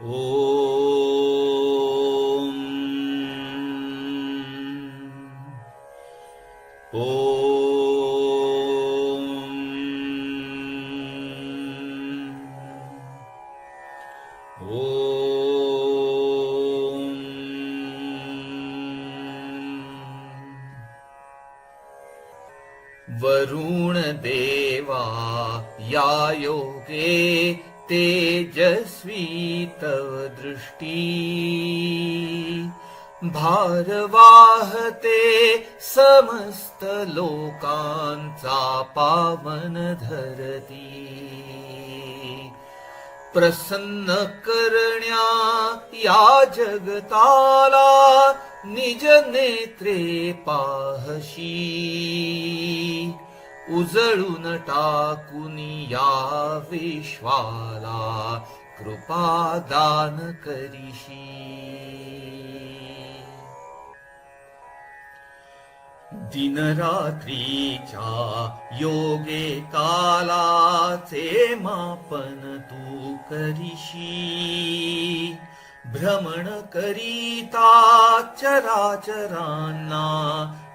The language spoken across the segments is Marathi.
ओम ओम ओम वरुण देवा या योगे तेजस्वी तव दृष्टी भारवाहते समस्त लोकांचा पावन धरती प्रसन्न करण्या या जगताला निज नेत्रे पाहशी उजळून टाकून या विश्वाला कृपा दान करीशी दिनरात्रीच्या योगे कालाचे मापन तू करीशी भ्रमण करीता चराचरांना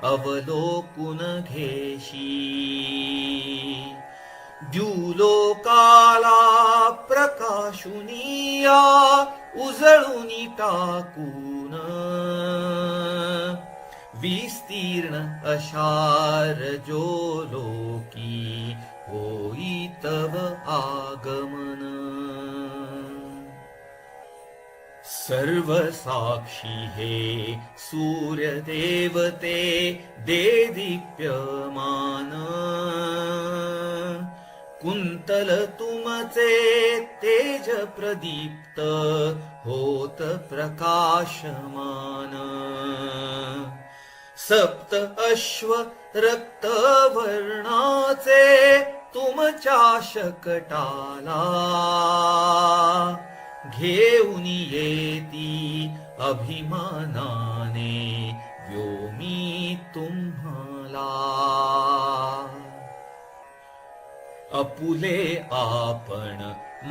अवलोकुन घेशी द्युलोकाला प्रकाशुनिया उजळूनी टाकून विस्तीर्ण अशार जो लोकी होई तव आगमन सर्व साक्षी हे सूर्य देवते दे दीप्यमान कुंतल तुमचे तेज प्रदीप्त होत प्रकाशमान सप्त अश्व रक्त वर्णाचे तुमच्या शकटाला घेऊन येती अभिमानाने व्योमी तुम्हाला अपुले आपण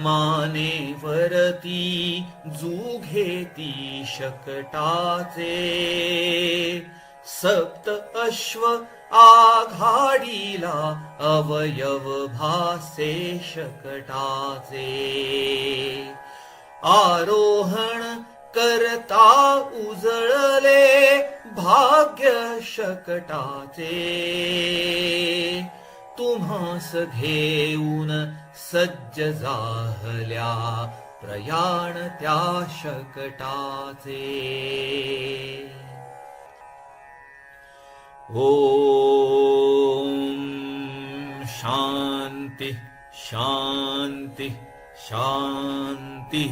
मानेवरती जूघेती शकटाचे सप्त अश्व आघाडीला अवयव भासे शकटाचे आरोहण करता उजळले भाग्य शकटाचे तुम्हास घेऊन सज्ज जाहल्या प्रयाण त्या शकटाचे ओम शांती शांती शांती